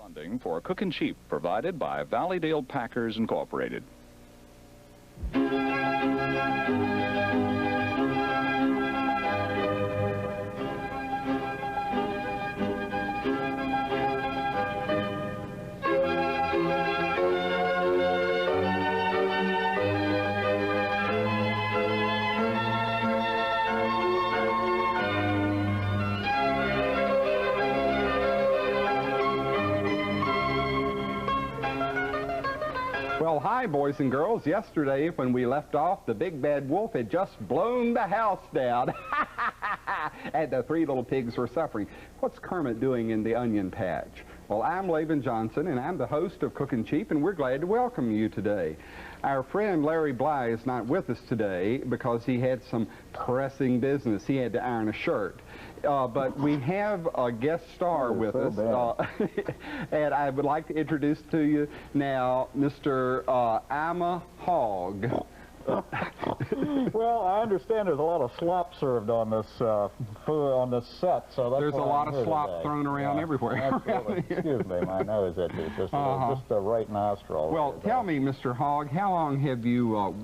Funding for Cookin' Cheap provided by Valleydale Packers Incorporated. Well, hi, boys and girls. Yesterday, when we left off, the big bad wolf had just blown the house down. And the three little pigs were suffering. What's Kermit doing in the onion patch? Well, I'm Laban Johnson, and I'm the host of Cookin' Cheap, and we're glad to welcome you today. Our friend Larry Bly is not with us today because he had some pressing business. He had to iron a shirt. But we have a guest star with us, and I would like to introduce to you now Mr. Amma Hogg. Well, I understand there's a lot of slop served on this on this set, so that's there's a lot of slop thrown around everywhere. Absolutely. Excuse me, my nose itches. Just the right nostril. Well, tell me, Mr. Hogg, how long have you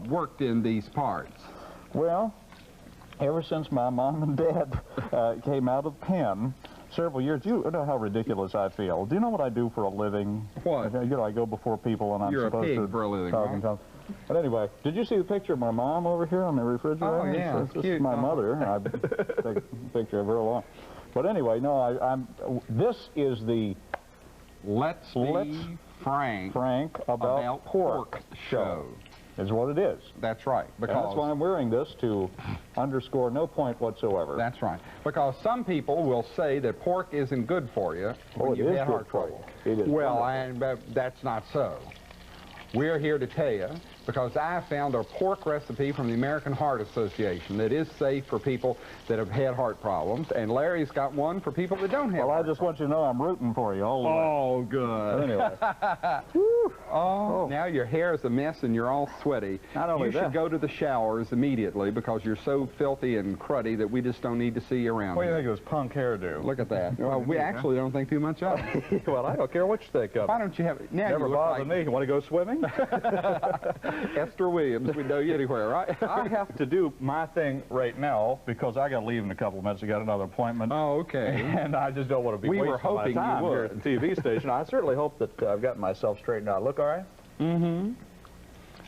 worked in these parts? Well, ever since my mom and dad came out of Penn several years. You know how ridiculous I feel. Do you know what I do for a living? What? You know, I go before people and I'm You're supposed a pig to for a living, talk right? and talk. But anyway, did you see the picture of my mom over here on the refrigerator? Oh, yeah, This cute. is my mother. I take a picture of her along. But anyway, no, this is the Let's Be Frank about pork show. Is what it is. That's right. Because and that's why I'm wearing this, to underscore no point whatsoever. That's right. Because some people will say that pork isn't good for you when you have heart trouble. It is. Well, that's not so. We're here to tell you, because I found a pork recipe from the American Heart Association that is safe for people that have had heart problems, and Larry's got one for people that don't have. Well, I just want you to know I'm rooting for you all the way. Oh, good. Anyway. Oh, now your hair is a mess and you're all sweaty. Not only you should go to the showers immediately because you're so filthy and cruddy that we just don't need to see you around. What do you here. think of this punk hairdo? Look at that. Well, we actually don't think too much of it. Well, I don't care what you think of it. Why don't you have it? Now Never you look bother me. You want to go swimming? Esther Williams, we know you anywhere, right? I have to do my thing right now because I got to leave in a couple of minutes. I got another appointment. Oh, okay. And I just don't want to be We were wasting my hoping time you would. here at the TV station. I certainly hope that I've gotten myself straightened out. Look all right? Mm-hmm.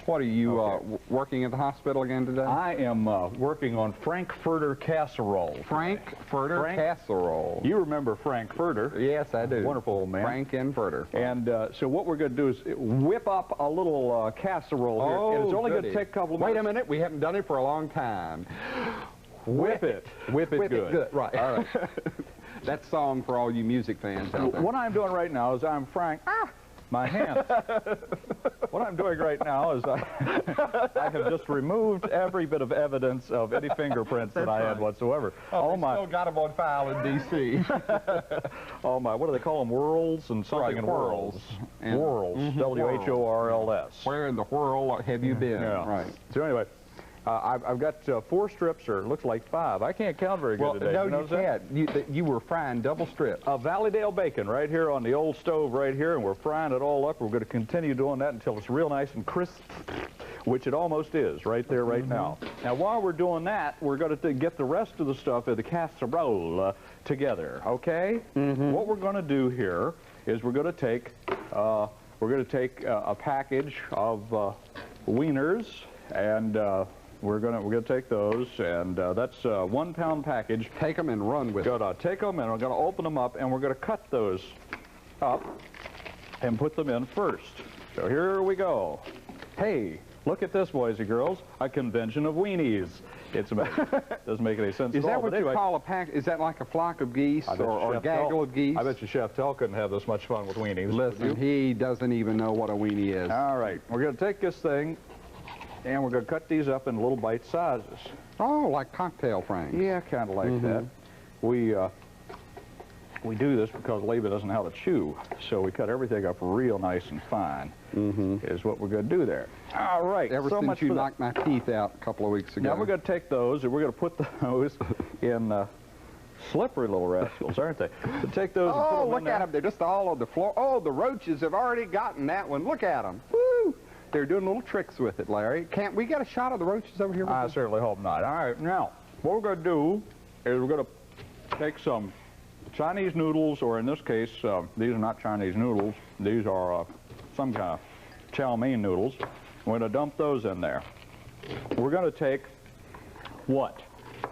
What, are you working at the hospital again today? I am working on Frankfurter Casserole. Frankfurter Casserole. You remember Frankfurter? Yes, I do. Wonderful old man. Frankfurter. And so what we're going to do is whip up a little casserole here. Oh, and it's only going to take a couple of minutes. Wait a minute, we haven't done it for a long time. Whip it. Whip it good. Right. All right. That song for all you music fans out there. What I'm doing right now is I'm my hands. What I'm doing right now is I have just removed every bit of evidence of any fingerprints that I had whatsoever. Oh, still got them on file in D.C. All my, what do they call them, whirls and something Right, in whirls. Whirls, W-H-O-R-L-S. Where in the whirl have you been? Yeah. Right. So anyway, I've got 4 strips, or it looks like 5. I can't count very good today. No, you can't. You were frying double strips. Of Valleydale bacon right here on the old stove right here, and we're frying it all up. We're going to continue doing that until it's real nice and crisp, which it almost is right there right now. Now, while we're doing that, we're going to get the rest of the stuff of the casserole together, okay? What we're going to do here is we're going to take a package of wieners, and we're gonna take those, and that's a 1 pound package. Take them and run with it. Gonna take them, and we're gonna open them up, and we're gonna cut those up and put them in first. So here we go. Hey, look at this, boys and girls, a convention of weenies. It's amazing. Doesn't make any sense Is at that all. what But you anyway, call a pack? Is that like a flock of geese or a gaggle of geese? I bet you Chef Tell couldn't have this much fun with weenies. Listen, he doesn't even know what a weenie is. All right, we're gonna take this thing, and we're going to cut these up in little bite sizes. Oh, like cocktail Frank. Yeah, kind of like that. We do this because Laban doesn't know how to chew, so we cut everything up real nice and fine, is what we're going to do there. All right. Ever so since much you for knocked my teeth out a couple of weeks ago. Now we're going to take those, and we're going to put those in Slippery little rascals, aren't they? So take those and put Oh, them in look there. at them. They're just all on the floor. Oh, the roaches have already gotten that one. Look at them. Woo! They're doing little tricks with it, Larry. Can't we get a shot of the roaches over here? With I us? certainly hope not. All right, now, what we're going to do is we're going to take some Chinese noodles, or in this case, these are not Chinese noodles. These are some kind of chow mein noodles. We're going to dump those in there. We're going to take what?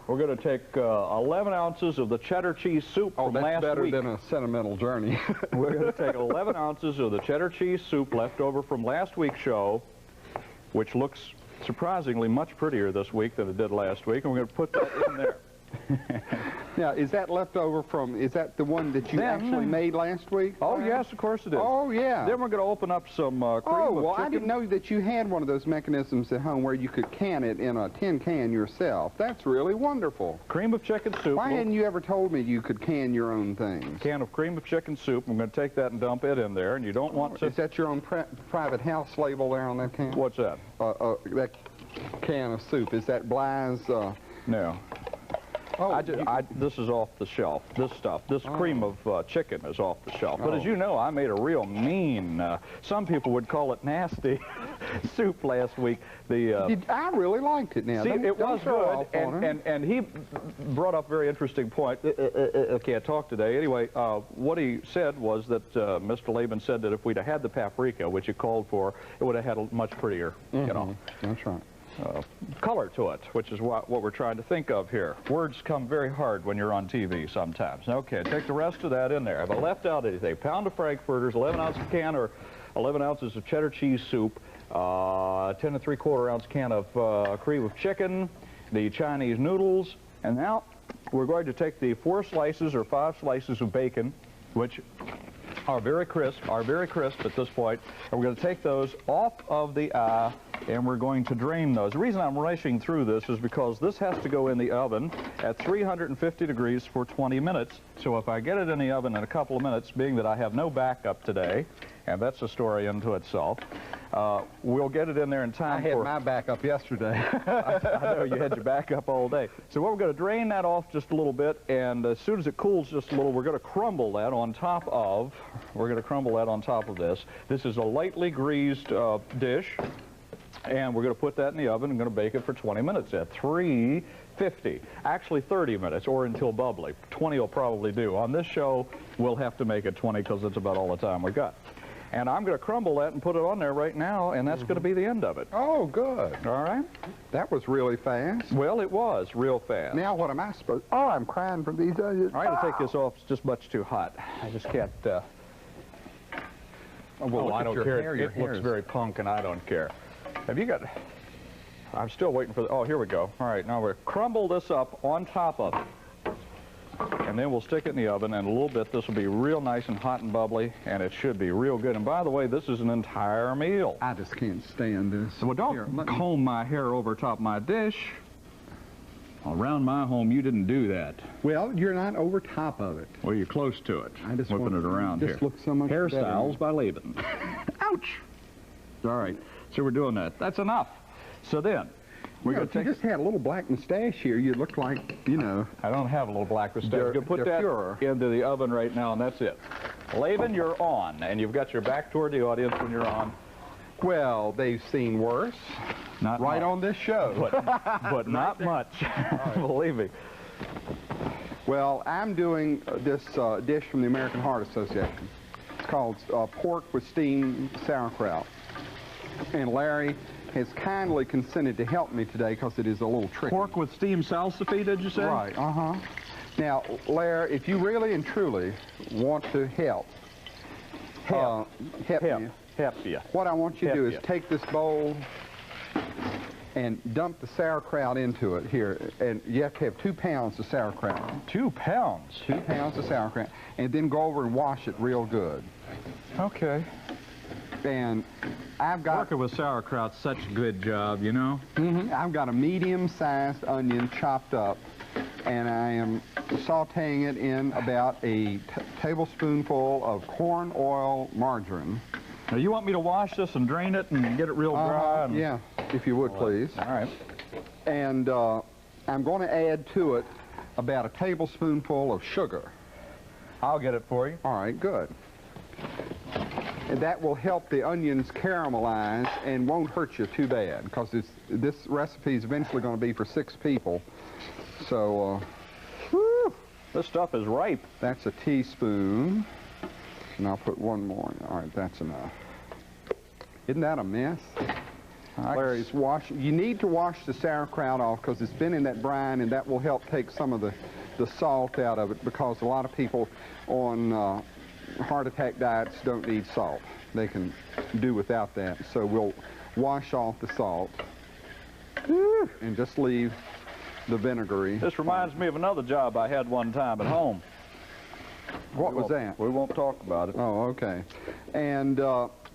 We're going to take 11 ounces of the cheddar cheese soup from last week. Oh, that's better than a sentimental journey. We're going to take 11 ounces of the cheddar cheese soup left over from last week's show, which looks surprisingly much prettier this week than it did last week, and we're going to put that in there. Now, is that left over from, is that the one that you actually made last week? Oh, yes, of course it is. Oh, yeah. Then we're going to open up some cream of well, chicken. I didn't know that you had one of those mechanisms at home where you could can it in a tin can yourself. That's really wonderful. Cream of chicken soup. Why hadn't you ever told me you could can your own things? Can of cream of chicken soup. I'm going to take that and dump it in there, and you don't want to... Is that your own private house label there on that can? What's that? That can of soup. Is that Bly's? No. Oh, this is off the shelf. This stuff, this cream of chicken is off the shelf. But as you know, I made a real mean, some people would call it nasty, soup last week. I really liked it now. See, it was good, and he brought up a very interesting point. I can't talk today. Anyway, what he said was that Mr. Laban said that if we'd have had the paprika, which he called for, it would have had a much prettier, you know. That's right. Color to it, which is what we're trying to think of here. Words come very hard when you're on TV sometimes. Okay, take the rest of that in there. If I left out anything, a pound of Frankfurters, 11-ounce can or 11 ounces of cheddar cheese soup, 10 3/4 ounce can of cream of chicken, the Chinese noodles, and now we're going to take the 4 slices or 5 slices of bacon, which are very crisp at this point, and we're going to take those off of the and we're going to drain those. The reason I'm rushing through this is because this has to go in the oven at 350 degrees for 20 minutes. So if I get it in the oven in a couple of minutes, being that I have no backup today, and that's a story unto itself, we'll get it in there in time I had my backup yesterday. I know you had your backup all day. So we're going to drain that off just a little bit, and as soon as it cools just a little, we're going to crumble that on top of, this. This is a lightly greased dish. And we're going to put that in the oven and going to bake it for 20 minutes at 350. Actually 30 minutes, or until bubbly. 20 will probably do. On this show, we'll have to make it 20 because it's about all the time we got. And I'm going to crumble that and put it on there right now, and that's going to be the end of it. Oh, good. All right? That was really fast. Well, it was real fast. Now what am I supposed... Oh, I'm crying from these onions. All right, to take this off. It's just much too hot. I just can't... well, I don't care. It looks very punk, and I don't care. Have you got... I'm still waiting for the... Oh, here we go. All right, now we'll crumble this up on top of it. And then we'll stick it in the oven, and in a little bit, this will be real nice and hot and bubbly, and it should be real good. And by the way, this is an entire meal. I just can't stand this. Well, don't comb my hair over top my dish. Around my home, you didn't do that. Well, you're not over top of it. Well, you're close to it. I just whipping it around here. This looks so much Hairstyles by Laban. Ouch! All right, so we're doing that. That's enough. So then, we're going to take... If you just had a little black mustache here, you'd look like, you know... I don't have a little black mustache. We're going to put that into the oven right now, and that's it. Laban, you're on, and you've got your back toward the audience when you're on. Well, they've seen worse. Not right much. On this show. But not much, believe me. Well, I'm doing this dish from the American Heart Association. It's called pork with steamed sauerkraut. And Larry has kindly consented to help me today because it is a little tricky. Pork with steamed salsify, did you say? Right, Now, Larry, if you really and truly want to help you. What I want you to do is take this bowl and dump the sauerkraut into it here. And you have to have 2 pounds of sauerkraut. 2 pounds? 2 pounds of sauerkraut. And then go over and wash it real good. Okay. And I've got... Working with sauerkraut's such a good job, you know? I've got a medium-sized onion chopped up, and I am sautéing it in about a tablespoonful of corn oil margarine. Now, you want me to wash this and drain it and get it real dry? Yeah, if you would, please. All right. And I'm going to add to it about a tablespoonful of sugar. I'll get it for you. All right, good. And that will help the onions caramelize and won't hurt you too bad, because this recipe is eventually going to be for 6 people. So, whew, this stuff is ripe. That's a teaspoon. And I'll put 1 more. All right, that's enough. Isn't that a mess? Larry's washing. You need to wash the sauerkraut off because it's been in that brine, and that will help take some of the salt out of it, because a lot of people on heart attack diets don't need salt. They can do without that. So we'll wash off the salt and just leave the vinegary. This reminds me of another job I had one time at home. What was that? We won't talk about it. Oh, okay. And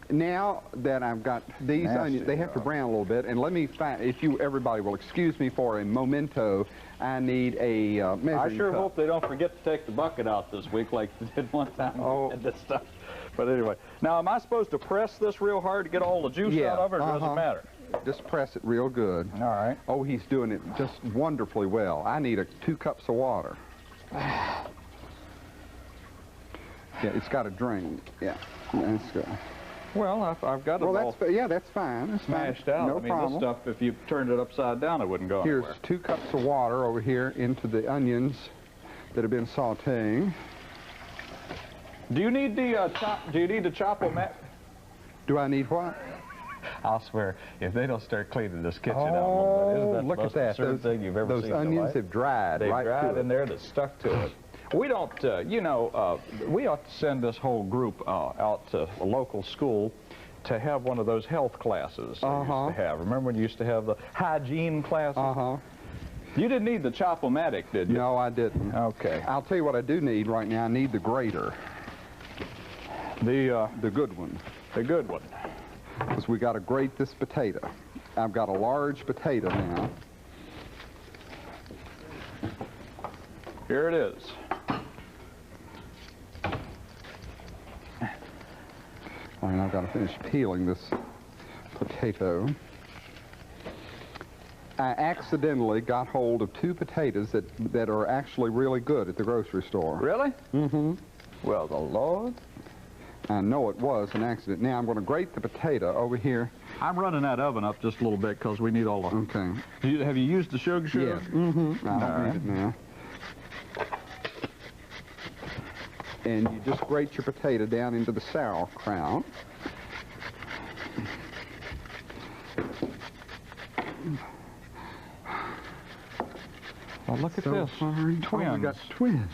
now that I've got these onions, they have to brown a little bit. And let me find, if everybody will excuse me for a memento, I need a measuring I sure cup. hope they don't forget to take the bucket out this week like they did one time. Oh. And this stuff. But anyway, now am I supposed to press this real hard to get all the juice out of it, or does it matter? Just press it real good. All right. Oh, he's doing it just wonderfully well. I need 2 cups of water. Yeah, it's got to drain. Yeah, that's good. Well, I've got it well, all yeah, that's fine. That's smashed fine. out. No I mean, problem. this stuff, if you turned it upside down, it wouldn't go Here's anywhere. 2 cups of water over here into the onions that have been sautéing. Do you need the chop-o mat? Do I need what? I'll swear, if they don't start cleaning this kitchen out a little bit, isn't that look the at most that. absurd thing you've ever seen? Those onions have dried. They've right dried to in there. That's stuck to it. We don't, you know, we ought to send this whole group out to a local school to have one of those health classes they used to have. Remember when you used to have the hygiene classes? You didn't need the chop-o-matic, did you? No, I didn't. Okay. I'll tell you what I do need right now. I need the grater. The good one. The good one. Because we got to grate this potato. I've got a large potato now. Here it is. All right, I've got to finish peeling this potato. I accidentally got hold of 2 potatoes that are actually really good at the grocery store. Really? Mm-hmm. Well, the Lord. I know it was an accident. Now I'm going to grate the potato over here. I'm running that oven up just a little bit because we need all the... Okay. Have you used the sugar? Yes. Mm-hmm. I don't need it now. And you just grate your potato down into the sauerkraut. Well, look at this. Twins. Twins. Oh, we got twins.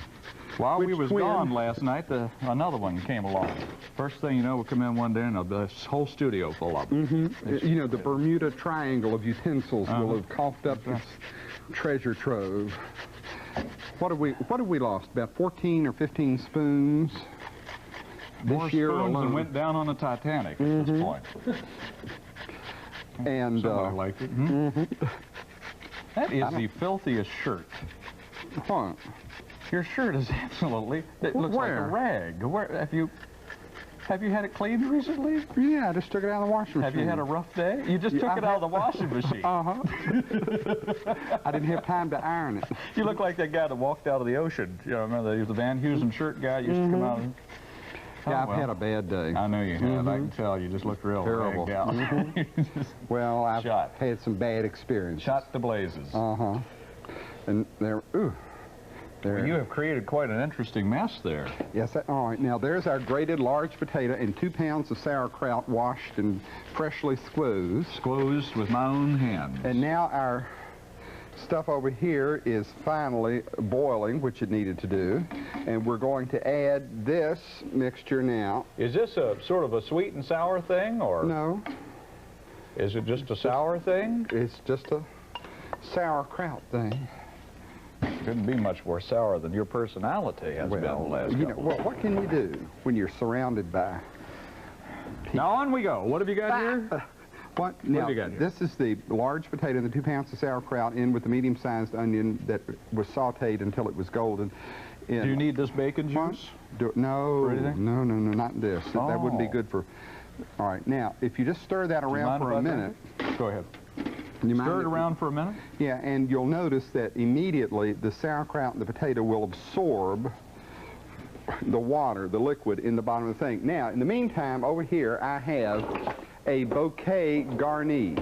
While we Which was twin? gone last night, another one came along. First thing you know, we'll come in one day and this whole studio full of them. Mm-hmm. You know, the Bermuda Triangle of utensils will have coughed up this treasure trove. What have we lost? About 14 or 15 spoons More this year spoons alone. than went down on the Titanic at this point. And somebody liked it. That is the filthiest shirt. What? Your shirt is absolutely. It looks like a rag. Where have you had it cleaned recently? Yeah, I just took it out of the washing machine. Have you had a rough day? You just took it out of the washing machine. I didn't have time to iron it. You look like that guy that walked out of the ocean. You know, remember the Van Heusen shirt guy used to come out. Yeah, I've had a bad day. I know you have. I can tell. You just look real terrible. out. Well, I've had some bad experiences. Shot to blazes. And there. Ooh. There. Well, you have created quite an interesting mess there. Yes. All right. Now there's our grated large potato and 2 pounds of sauerkraut washed and freshly squoozed. Squoozed with my own hands. And now our stuff over here is finally boiling, which it needed to do. And we're going to add this mixture now. Is this a sort of a sweet and sour thing, or? No. Is it just a sour thing? It's just a sauerkraut thing. Couldn't be much more sour than your personality has been the last couple of well, what can you do when you're surrounded by people? Now on we go. What have you got here? What? Now, have you got here? This is the large potato and the 2 pounds of sauerkraut in with the medium-sized onion that was sautéed until it was golden. Do you need this bacon juice? No, For anything? no, not this. Oh. That wouldn't be good for... All right, now, if you just stir that around for a minute... Go ahead. Stir it around for a minute? Yeah, and you'll notice that immediately the sauerkraut and the potato will absorb the water, the liquid, in the bottom of the thing. Now, in the meantime, over here, I have a bouquet garni.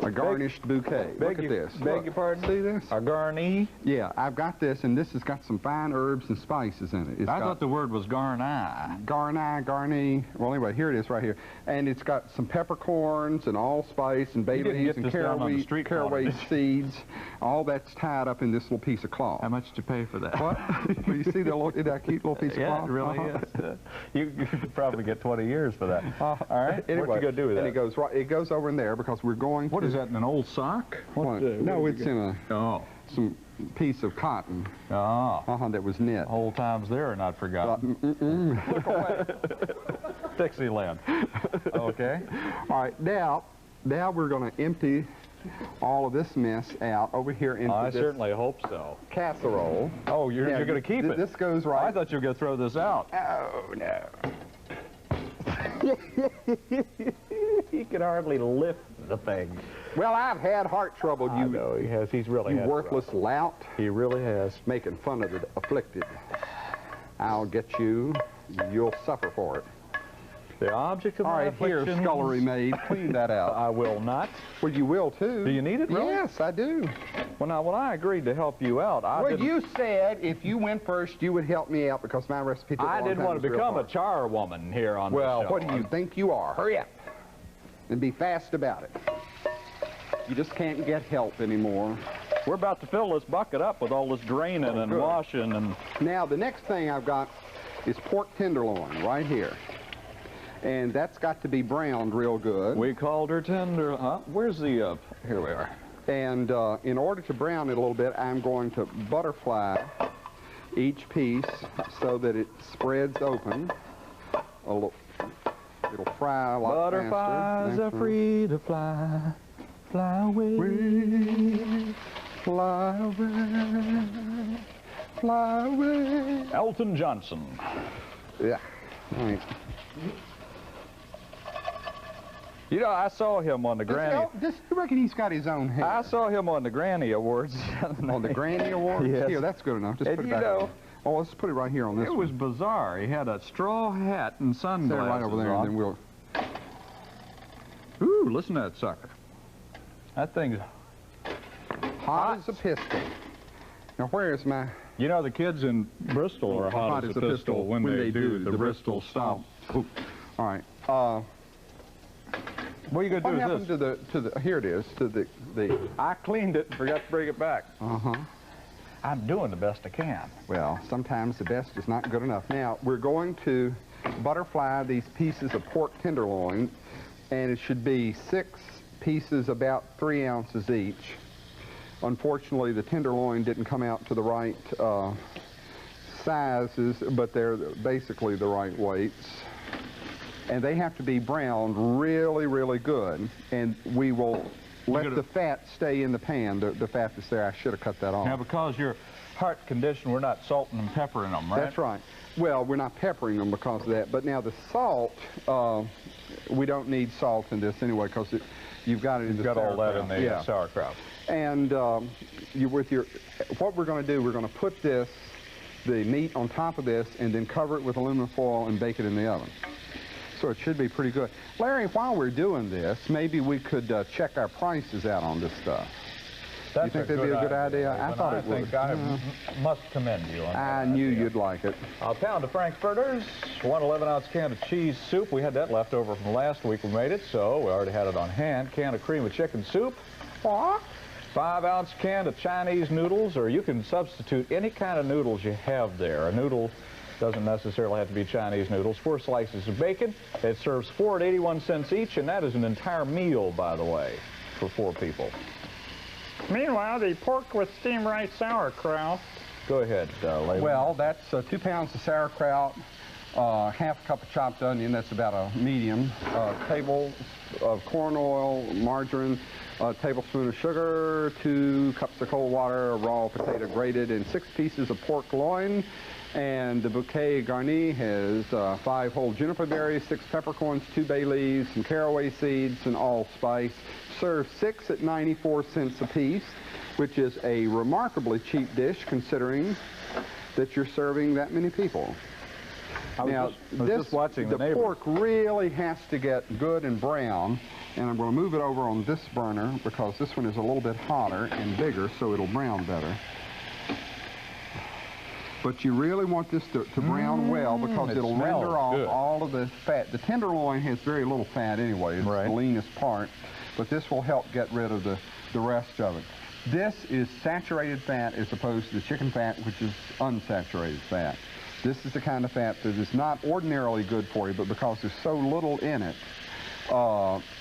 A garnished bouquet. Look at this. Beg your pardon? See this? A garni? Yeah, I've got this, and this has got some fine herbs and spices in it. I thought the word was garni. Garni. Well, anyway, here it is right here. And it's got some peppercorns and allspice and bay leaves and caraway seeds. All that's tied up in this little piece of cloth. How much did you pay for that? What? Well, you see that cute little piece of yeah, cloth? it really is. You could probably get 20 years for that. All right. Anyway, what you gonna do with that? And it goes over in there because we're going What to... is that, in an old sock? No, it's in some piece of cotton. Oh. That was knit. Old times there are not forgotten. Look away. Dixieland. Okay. All right, now we're going to empty all of this mess out over here into I this certainly hope so. casserole. Oh, you're going to keep it? This goes right... I thought you were going to throw this out. Oh, no. He can hardly lift the thing. Well, I've had heart trouble. I know he has. He's really You had worthless lout. He really has. Making fun of the afflicted. I'll get you. You'll suffer for it. The object of All my right, here, afflictions. scullery maid, clean that out. I will not. Well, you will, too. Do you need it, really? Yes, I do. Well, now, when I agreed to help you out, you said if you went first, you would help me out because my recipe took a long I didn't time want to to become a hard. charwoman here on the show. Well, what do you think you are? Hurry up and be fast about it. You just can't get help anymore. We're about to fill this bucket up with all this draining and good. washing and... Now, the next thing I've got is pork tenderloin right here. And that's got to be browned real good. We called her tender... Where's the... Here we are. And in order to brown it a little bit, I'm going to butterfly each piece so that it spreads open. It'll fry a lot faster. Butterflies are free to fly. Fly away. Fly away. Fly away. Elton Johnson. Yeah. All right. You know, I saw him on the Granny... You reckon he's got his own hair? I saw him on the Granny Awards. On the Granny Awards? Yes. Here, that's good enough. Just And put it you back. know... Oh, let's put it right here on this It was bizarre. He had a straw hat and sunglasses Set it right over there, on. and then we'll... Ooh, listen to that sucker. That thing's... Hot as a pistol. Now, where is my... You know, the kids in Bristol are hot as a pistol when they do the Bristol stomp. All right. What are you going to What do happened with to the... Here it is, to the... I cleaned it and forgot to bring it back. Uh-huh. I'm doing the best I can. Well, sometimes the best is not good enough. Now, we're going to butterfly these pieces of pork tenderloin, and it should be 6 pieces about 3 ounces each. Unfortunately, the tenderloin didn't come out to the right sizes, but they're basically the right weights. And they have to be browned really, really good. And we will let the fat stay in the pan, the fat that's there. I should have cut that off. Now, because your heart condition, we're not salting and peppering them, right? That's right. Well, we're not peppering them because of that. But now the salt, we don't need salt in this anyway because you've got it in the sauerkraut. You've got all that in the sauerkraut. And what we're going to do, we're going to put the meat on top of this and then cover it with aluminum foil and bake it in the oven. So it should be pretty good. Larry, while we're doing this, maybe we could check our prices out on this stuff. You think that'd be a good idea? I thought it would. I must commend you on that. I knew you'd like it. A pound of Frankfurters, 1 11-ounce can of cheese soup. We had that left over from last week. We made it, so we already had it on hand. Can of cream of chicken soup. 5-ounce can of Chinese noodles, or you can substitute any kind of noodles you have there. A noodle doesn't necessarily have to be Chinese noodles. 4 slices of bacon. It serves 4 at 81 cents each, and that is an entire meal, by the way, for 4 people. Meanwhile, the pork with steamed rice sauerkraut. Go ahead, lady. Well, that's 2 pounds of sauerkraut, half a cup of chopped onion, that's about a medium, table of corn oil, margarine, a tablespoon of sugar, 2 cups of cold water, a raw potato grated, and 6 pieces of pork loin, And the bouquet garni has 5 whole juniper berries, 6 peppercorns, 2 bay leaves, some caraway seeds, and allspice. Serve 6 at 94 cents a piece, which is a remarkably cheap dish considering that you're serving that many people. I was just watching the pork really has to get good and brown, and I'm going to move it over on this burner because this one is a little bit hotter and bigger, so it'll brown better. But you really want this to brown well because it'll render off all of the fat. The tenderloin has very little fat anyway. It's the leanest part, but this will help get rid of the rest of it. This is saturated fat as opposed to the chicken fat, which is unsaturated fat. This is the kind of fat that is not ordinarily good for you, but because there's so little in it,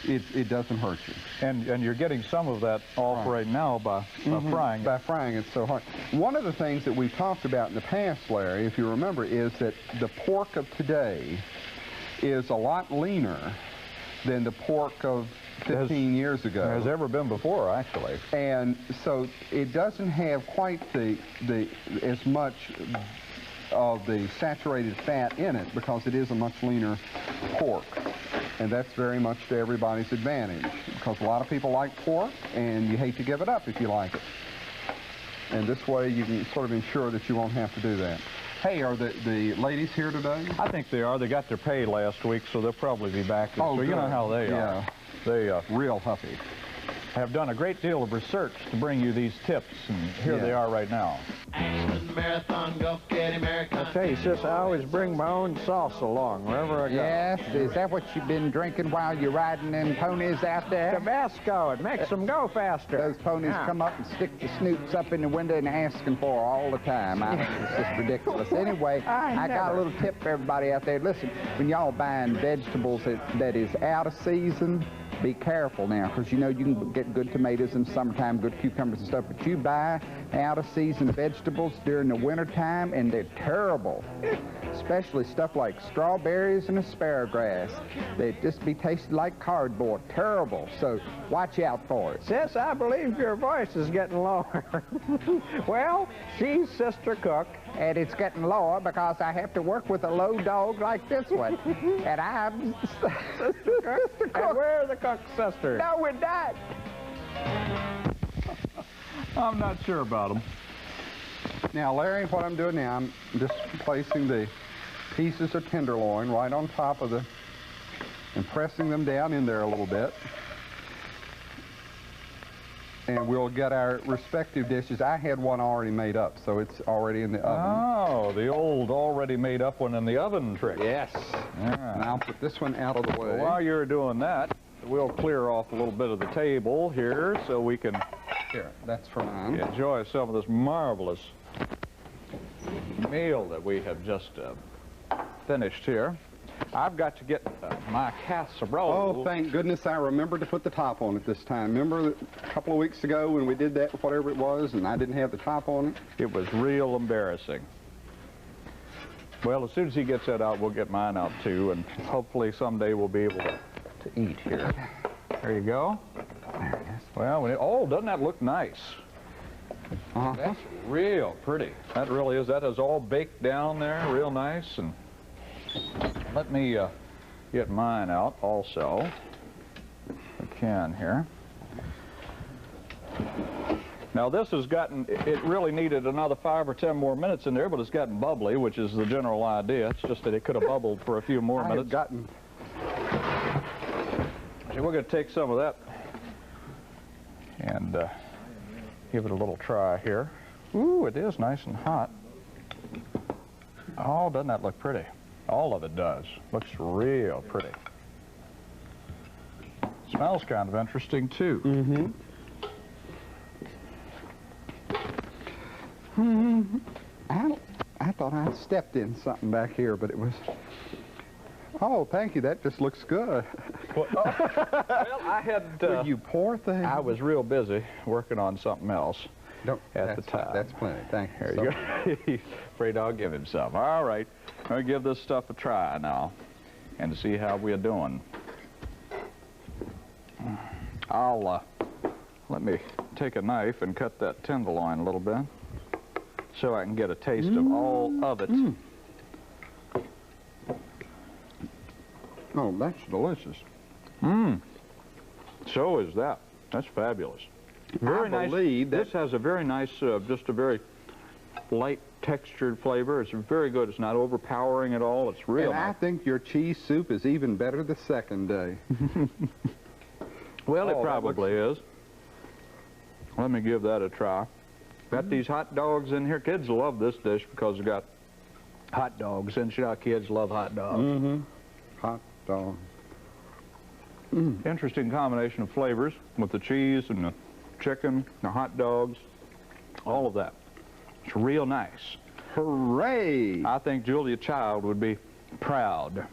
it doesn't hurt you. And you're getting some of that off right now by frying it. By frying it so hard. One of the things that we've talked about in the past, Larry, if you remember, is that the pork of today is a lot leaner than the pork of 15 years ago. Has ever been before, actually. And so it doesn't have quite as much of the saturated fat in it because it is a much leaner pork. And that's very much to everybody's advantage because a lot of people like pork and you hate to give it up if you like it. And this way you can sort of ensure that you won't have to do that. Hey, are the ladies here today? I think they are. They got their pay last week, so they'll probably be back. Oh, so you know how they are. They real huffy. Have done a great deal of research to bring you these tips, and here they are right now. Marathon, Gulf Caddy, Marathon. I tell you, sis, I always bring my own sauce along wherever I go. Yes, is that what you've been drinking while you're riding them ponies out there? Tabasco, it makes them go faster. Those ponies come up and stick the snoops up in the window and asking for all the time. I think it's just ridiculous. Anyway, I got a little tip for everybody out there. Listen, when y'all buying vegetables that is out of season, be careful now, because you know you can get good tomatoes in the summertime, good cucumbers and stuff, but you buy out-of-season vegetables during the wintertime, and they're terrible, especially stuff like strawberries and asparagus. They just be tasted like cardboard. Terrible, so watch out for it. Sis, I believe your voice is getting lower. Well, she's Sister Cook. And it's getting lower because I have to work with a low dog like this one. And I'm Sister Cook. And we're the Cook sisters. No, we're not. I'm not sure about them. Now, Larry, what I'm doing now, I'm just placing the pieces of tenderloin right on top of and pressing them down in there a little bit. And we'll get our respective dishes. I had one already made up, so it's already in the oven. Oh, the old already made up one in the oven trick. Yes. Yeah. And I'll put this one out of the way. While you're doing that, we'll clear off a little bit of the table here so we can Here, that's for mine. enjoy some of this marvelous meal that we have just finished here. I've got to get my casserole. Oh, thank goodness I remembered to put the top on it this time. Remember a couple of weeks ago when we did that, whatever it was, and I didn't have the top on it? It was real embarrassing. Well, as soon as he gets that out, we'll get mine out too, and hopefully someday we'll be able to eat here. There you go. There it is. Well, oh, doesn't that look nice? That's real pretty. That really is. That is all baked down there, real nice. And let me get mine out also. I can here. Now this has gotten, it really needed another 5 or 10 more minutes in there, but it's gotten bubbly, which is the general idea. It's just that it could have bubbled for a few more minutes. So we're going to take some of that and give it a little try here. Ooh, it is nice and hot. Oh, doesn't that look pretty? All of it does. Looks real pretty. Smells kind of interesting, too. Mm-hmm. I thought I stepped in something back here, but it was... Oh, thank you. That just looks good. Well, I had... Well, you poor thing. I was real busy working on something else at the time. That's plenty. Thank you. There you go. He's afraid I'll give him some. All right. I'll give this stuff a try now and see how we're doing. Let me take a knife and cut that tenderloin a little bit. so I can get a taste of all of it. Oh, that's delicious. So is that. That's fabulous. Very nice. believe that- This has a very nice, just a very light textured flavor. It's very good. It's not overpowering at all. It's real And I nice. think your cheese soup is even better the second day. Well, it Oh, that probably is. Let me give that a try. Got these hot dogs in here. Kids love this dish because it's got hot dogs. And you know, kids love hot dogs. Hot dog. Interesting combination of flavors with the cheese and the chicken, the hot dogs, all of that. It's real nice. Hooray! I think Julia Child would be proud.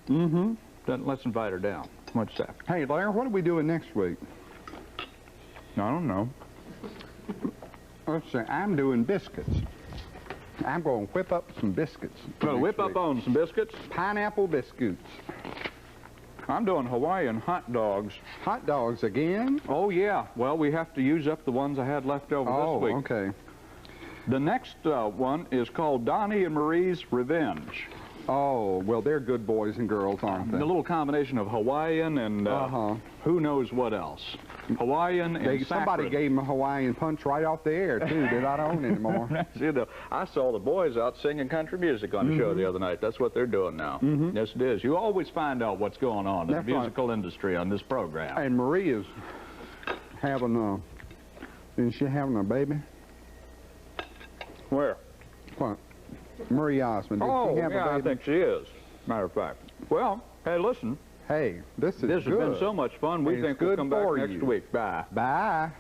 Then let's invite her down. What's that? Hey, Larry, what are we doing next week? I don't know. Let's see, I'm doing biscuits. I'm going to whip up some biscuits. Gonna next whip up week. on some biscuits. Pineapple biscuits. I'm doing Hawaiian hot dogs. Hot dogs again? Oh, yeah. Well, we have to use up the ones I had left over this week. Okay. The next one is called Donnie and Marie's Revenge. Oh, well, they're good boys and girls, aren't they? A little combination of Hawaiian and who knows what else. Hawaiian and Somebody saccharine. gave them a Hawaiian punch right off the air, too. They're not on anymore. You know, I saw the boys out singing country music on the show the other night. That's what they're doing now. Yes, it is. You always find out what's going on in That's the right. musical industry on this program. And Maria's having isn't she having a baby? Where? What? Marie Osmond. Did Oh, she have yeah, a I baby? think she is. Matter of fact. Well, hey, listen. Hey, this is This good. has been so much fun. We And think it's we'll good come back for next you. week. Bye. Bye.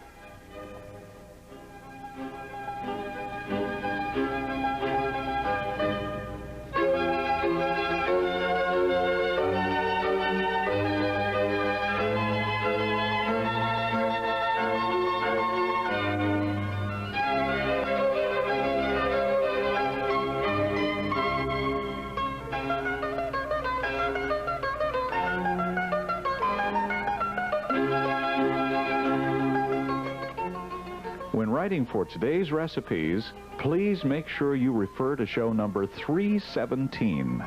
When writing for today's recipes, please make sure you refer to show number 317.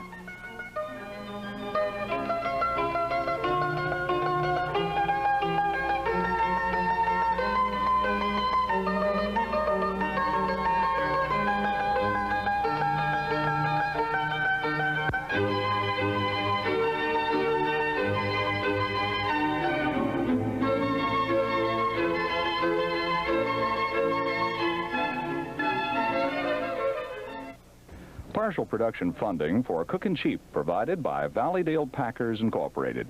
Partial production funding for Cookin' Cheap provided by Valleydale Packers Incorporated.